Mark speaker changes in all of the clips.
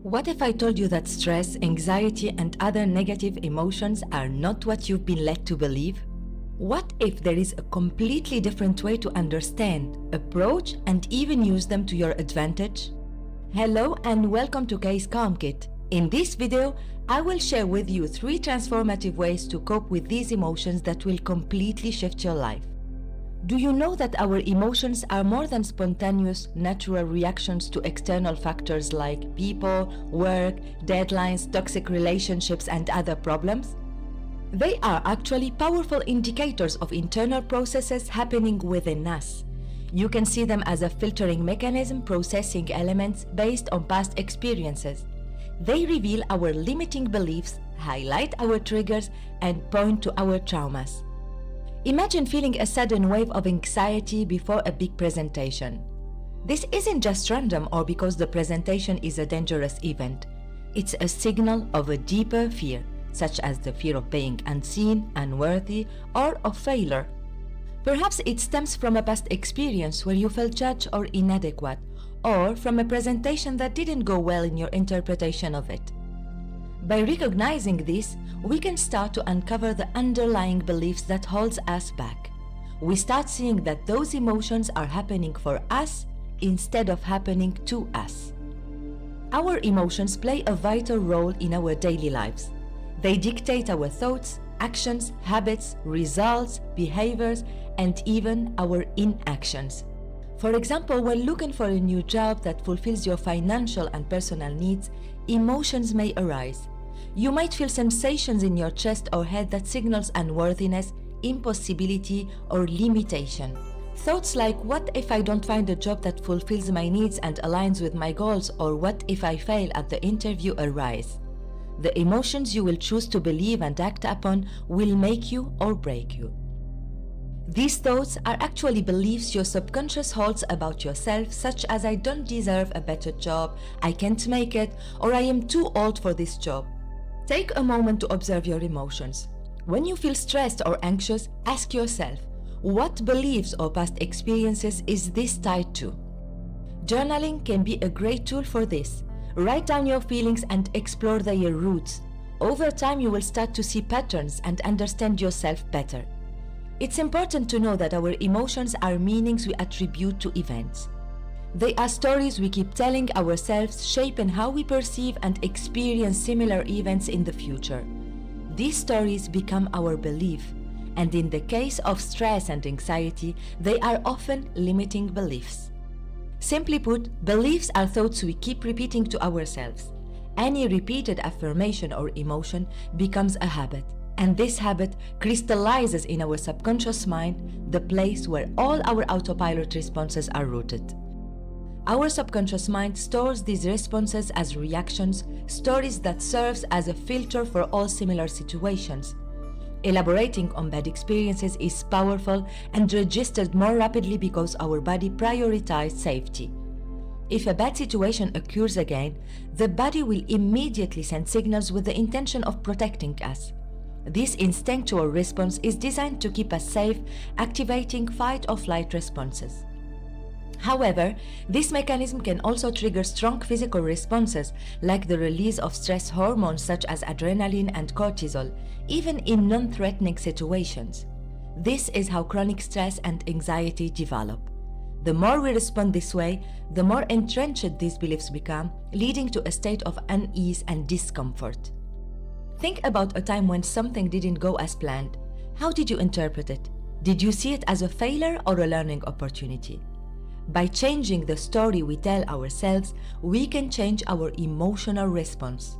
Speaker 1: What if I told you that stress, anxiety, and other negative emotions are not what you've been led to believe? What if there is a completely different way to understand, approach, and even use them to your advantage? Hello and welcome to Kay's Calm Kit. In this video, I will share with you 3 transformative ways to cope with these emotions that will completely shift your life. Do you know that our emotions are more than spontaneous, natural reactions to external factors like people, work, deadlines, toxic relationships, and other problems? They are actually powerful indicators of internal processes happening within us. You can see them as a filtering mechanism processing elements based on past experiences. They reveal our limiting beliefs, highlight our triggers, and point to our traumas. Imagine feeling a sudden wave of anxiety before a big presentation. This isn't just random or because the presentation is a dangerous event. It's a signal of a deeper fear, such as the fear of being unseen, unworthy, or of failure. Perhaps it stems from a past experience where you felt judged or inadequate, or from a presentation that didn't go well in your interpretation of it. By recognizing this, we can start to uncover the underlying beliefs that holds us back. We start seeing that those emotions are happening for us instead of happening to us. Our emotions play a vital role in our daily lives. They dictate our thoughts, actions, habits, results, behaviors, and even our inactions. For example, when looking for a new job that fulfills your financial and personal needs, emotions may arise. You might feel sensations in your chest or head that signals unworthiness, impossibility, or limitation. Thoughts like, what if I don't find a job that fulfills my needs and aligns with my goals, or what if I fail at the interview arise. The emotions you will choose to believe and act upon will make you or break you. These thoughts are actually beliefs your subconscious holds about yourself, such as I don't deserve a better job, I can't make it, or I am too old for this job. Take a moment to observe your emotions. When you feel stressed or anxious, ask yourself, what beliefs or past experiences is this tied to? Journaling can be a great tool for this. Write down your feelings and explore their roots. Over time, you will start to see patterns and understand yourself better. It's important to know that our emotions are meanings we attribute to events. They are stories we keep telling ourselves, shaping how we perceive and experience similar events in the future. These stories become our belief, and in the case of stress and anxiety, they are often limiting beliefs. Simply put, beliefs are thoughts we keep repeating to ourselves. Any repeated affirmation or emotion becomes a habit, and this habit crystallizes in our subconscious mind, the place where all our autopilot responses are rooted. Our subconscious mind stores these responses as reactions, stories that serves as a filter for all similar situations. Elaborating on bad experiences is powerful and registered more rapidly because our body prioritizes safety. If a bad situation occurs again, the body will immediately send signals with the intention of protecting us. This instinctual response is designed to keep us safe, activating fight or flight responses. However, this mechanism can also trigger strong physical responses like the release of stress hormones such as adrenaline and cortisol, even in non-threatening situations. This is how chronic stress and anxiety develop. The more we respond this way, the more entrenched these beliefs become, leading to a state of unease and discomfort. Think about a time when something didn't go as planned. How did you interpret it? Did you see it as a failure or a learning opportunity? By changing the story we tell ourselves, we can change our emotional response.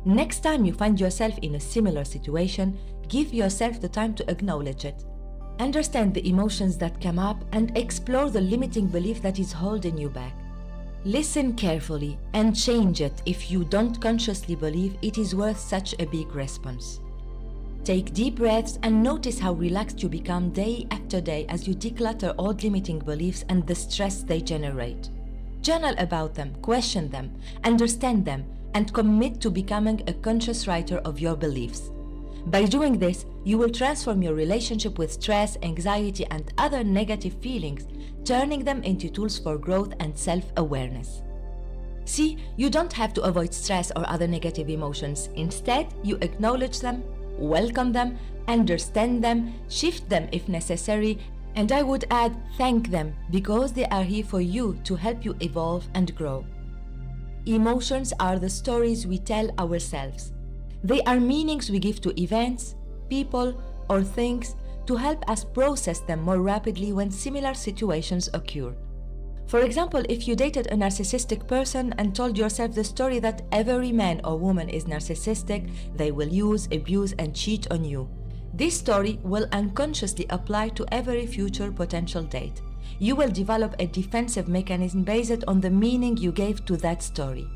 Speaker 1: Next time you find yourself in a similar situation, give yourself the time to acknowledge it. Understand the emotions that come up and explore the limiting belief that is holding you back. Listen carefully and change it if you don't consciously believe it is worth such a big response. Take deep breaths and notice how relaxed you become day after day as you declutter old limiting beliefs and the stress they generate. Journal about them, question them, understand them, and commit to becoming a conscious writer of your beliefs. By doing this, you will transform your relationship with stress, anxiety, and other negative feelings, turning them into tools for growth and self-awareness. See, you don't have to avoid stress or other negative emotions. Instead, you acknowledge them, welcome them, understand them, shift them if necessary, and I would add, thank them, because they are here for you to help you evolve and grow. Emotions are the stories we tell ourselves. They are meanings we give to events, people, or things to help us process them more rapidly when similar situations occur. For example, if you dated a narcissistic person and told yourself the story that every man or woman is narcissistic, they will use, abuse, and cheat on you. This story will unconsciously apply to every future potential date. You will develop a defensive mechanism based on the meaning you gave to that story.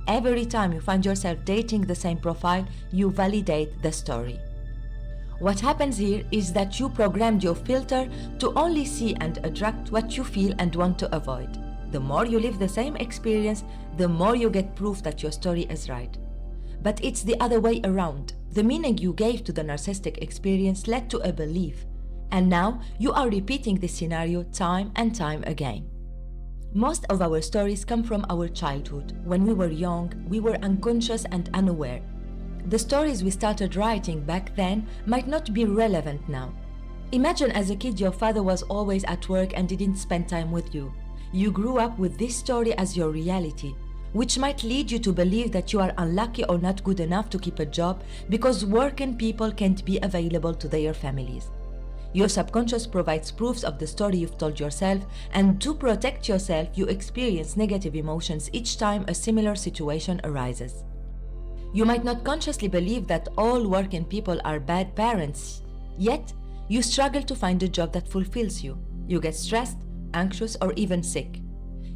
Speaker 1: Every time you find yourself dating the same profile, you validate the story. What happens here is that you programmed your filter to only see and attract what you feel and want to avoid. The more you live the same experience, the more you get proof that your story is right. But it's the other way around. The meaning you gave to the narcissistic experience led to a belief, and now you are repeating this scenario time and time again. Most of our stories come from our childhood. When we were young, we were unconscious and unaware. The stories we started writing back then might not be relevant now. Imagine as a kid your father was always at work and didn't spend time with you. You grew up with this story as your reality, which might lead you to believe that you are unlucky or not good enough to keep a job because working people can't be available to their families. Your subconscious provides proofs of the story you've told yourself, and to protect yourself, you experience negative emotions each time a similar situation arises. You might not consciously believe that all working people are bad parents, yet you struggle to find a job that fulfills you. You get stressed, anxious, or even sick.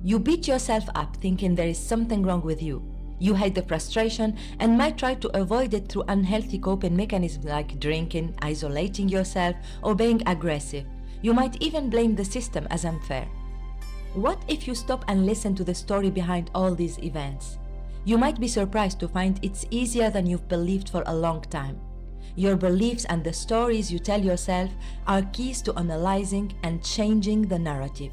Speaker 1: You beat yourself up thinking there is something wrong with you. You hide the frustration and might try to avoid it through unhealthy coping mechanisms like drinking, isolating yourself, or being aggressive. You might even blame the system as unfair. What if you stop and listen to the story behind all these events? You might be surprised to find it's easier than you've believed for a long time. Your beliefs and the stories you tell yourself are keys to analyzing and changing the narrative.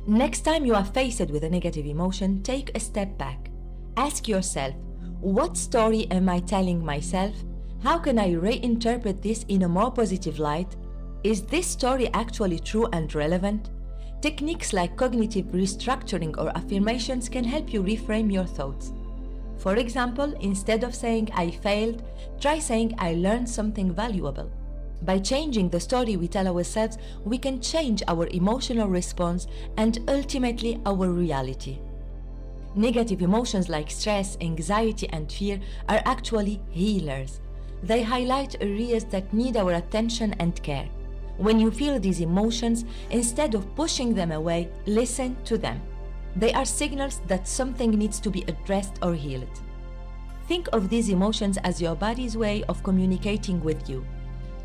Speaker 1: Next time you are faced with a negative emotion, take a step back. Ask yourself, what story am I telling myself? How can I reinterpret this in a more positive light? Is this story actually true and relevant? Techniques like cognitive restructuring or affirmations can help you reframe your thoughts. For example, instead of saying I failed, try saying I learned something valuable. By changing the story we tell ourselves, we can change our emotional response and ultimately our reality. Negative emotions like stress, anxiety, and fear are actually healers. They highlight areas that need our attention and care. When you feel these emotions, instead of pushing them away, listen to them. They are signals that something needs to be addressed or healed. Think of these emotions as your body's way of communicating with you.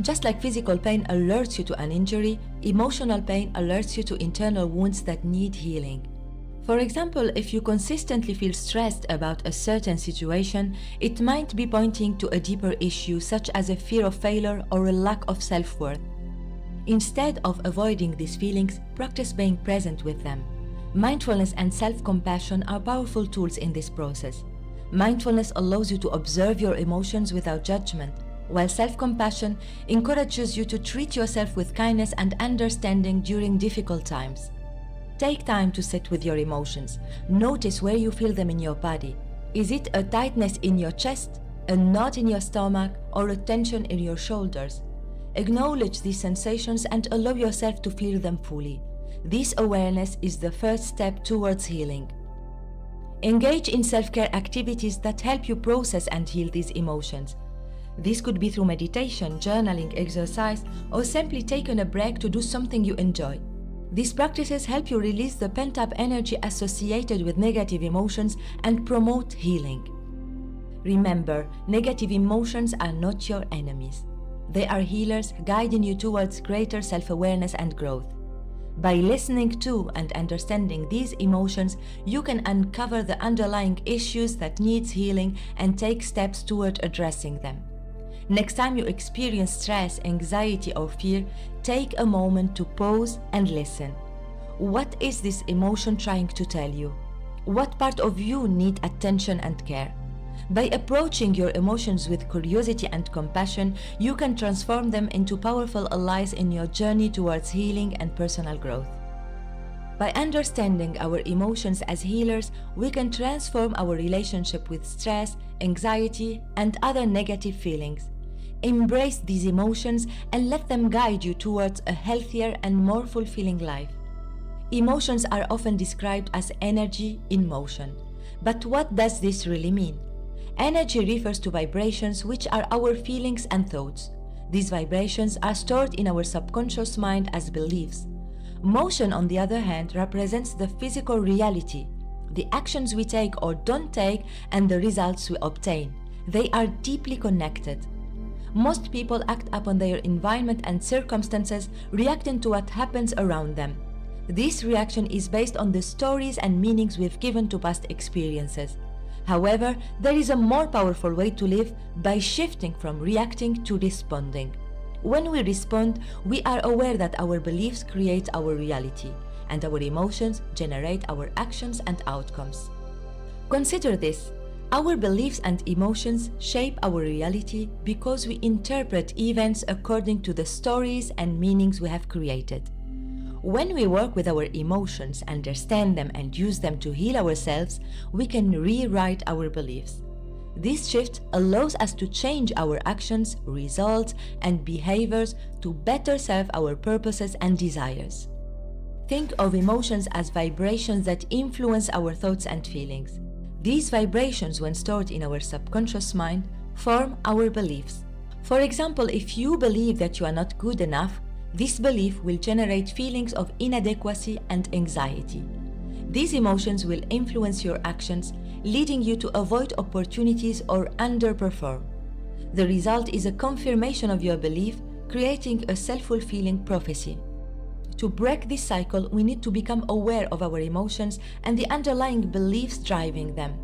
Speaker 1: Just like physical pain alerts you to an injury, emotional pain alerts you to internal wounds that need healing. For example, if you consistently feel stressed about a certain situation, it might be pointing to a deeper issue such as a fear of failure or a lack of self-worth. Instead of avoiding these feelings, practice being present with them. Mindfulness and self-compassion are powerful tools in this process. Mindfulness allows you to observe your emotions without judgment, while self-compassion encourages you to treat yourself with kindness and understanding during difficult times. Take time to sit with your emotions. Notice where you feel them in your body. Is it a tightness in your chest, a knot in your stomach, or a tension in your shoulders? Acknowledge these sensations and allow yourself to feel them fully. This awareness is the first step towards healing. Engage in self-care activities that help you process and heal these emotions. This could be through meditation, journaling, exercise, or simply taking a break to do something you enjoy. These practices help you release the pent-up energy associated with negative emotions and promote healing. Remember, negative emotions are not your enemies. They are healers guiding you towards greater self-awareness and growth. By listening to and understanding these emotions, you can uncover the underlying issues that needs healing and take steps toward addressing them. Next time you experience stress, anxiety, or fear, take a moment to pause and listen. What is this emotion trying to tell you? What part of you need attention and care? By approaching your emotions with curiosity and compassion, you can transform them into powerful allies in your journey towards healing and personal growth. By understanding our emotions as healers, we can transform our relationship with stress, anxiety, and other negative feelings. Embrace these emotions and let them guide you towards a healthier and more fulfilling life. Emotions are often described as energy in motion. But what does this really mean? Energy refers to vibrations, which are our feelings and thoughts. These vibrations are stored in our subconscious mind as beliefs. Motion, on the other hand, represents the physical reality, the actions we take or don't take, and the results we obtain. They are deeply connected. Most people act upon their environment and circumstances, reacting to what happens around them. This reaction is based on the stories and meanings we've given to past experiences. However, there is a more powerful way to live by shifting from reacting to responding. When we respond, we are aware that our beliefs create our reality, and our emotions generate our actions and outcomes. Consider this: our beliefs and emotions shape our reality because we interpret events according to the stories and meanings we have created. When we work with our emotions, understand them, and use them to heal ourselves, we can rewrite our beliefs. This shift allows us to change our actions, results, and behaviors to better serve our purposes and desires. Think of emotions as vibrations that influence our thoughts and feelings. These vibrations, when stored in our subconscious mind, form our beliefs. For example, if you believe that you are not good enough, this belief will generate feelings of inadequacy and anxiety. These emotions will influence your actions, leading you to avoid opportunities or underperform. The result is a confirmation of your belief, creating a self-fulfilling prophecy. To break this cycle, we need to become aware of our emotions and the underlying beliefs driving them.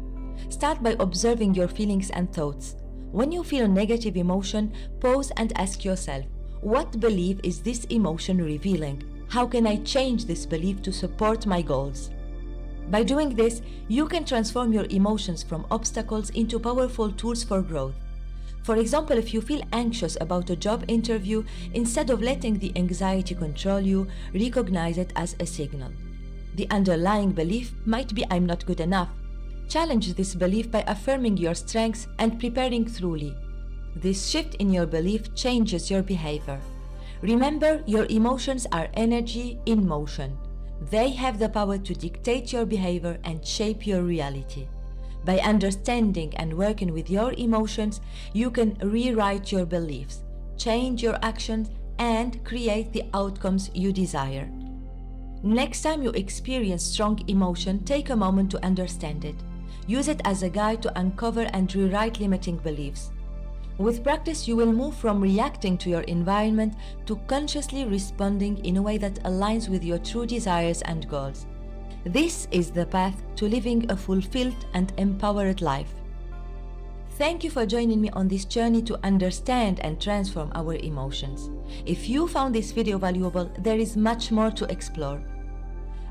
Speaker 1: Start by observing your feelings and thoughts. When you feel a negative emotion, pause and ask yourself, what belief is this emotion revealing? How can I change this belief to support my goals? By doing this, you can transform your emotions from obstacles into powerful tools for growth. For example, if you feel anxious about a job interview, instead of letting the anxiety control you, recognize it as a signal. The underlying belief might be "I'm not good enough." Challenge this belief by affirming your strengths and preparing thoroughly. This shift in your belief changes your behavior. Remember, your emotions are energy in motion. They have the power to dictate your behavior and shape your reality. By understanding and working with your emotions, you can rewrite your beliefs, change your actions, and create the outcomes you desire. Next time you experience strong emotion, take a moment to understand it. Use it as a guide to uncover and rewrite limiting beliefs. With practice, you will move from reacting to your environment to consciously responding in a way that aligns with your true desires and goals. This is the path to living a fulfilled and empowered life. Thank you for joining me on this journey to understand and transform our emotions. If you found this video valuable, there is much more to explore.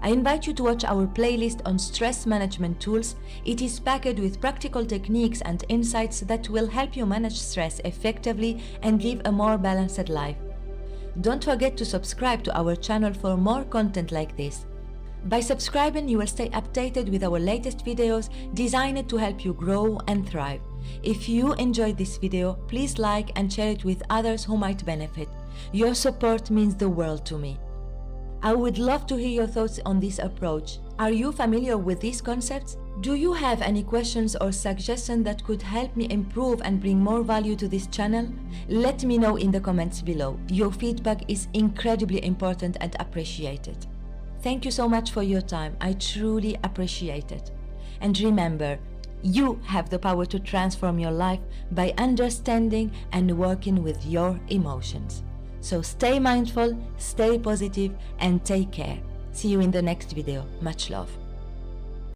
Speaker 1: I invite you to watch our playlist on stress management tools. It is packed with practical techniques and insights that will help you manage stress effectively and live a more balanced life. Don't forget to subscribe to our channel for more content like this. By subscribing, you will stay updated with our latest videos designed to help you grow and thrive. If you enjoyed this video, please like and share it with others who might benefit. Your support means the world to me. I would love to hear your thoughts on this approach. Are you familiar with these concepts? Do you have any questions or suggestions that could help me improve and bring more value to this channel? Let me know in the comments below. Your feedback is incredibly important and appreciated. Thank you so much for your time. I truly appreciate it. And remember, you have the power to transform your life by understanding and working with your emotions. So stay mindful, stay positive, and take care. See you in the next video. Much love.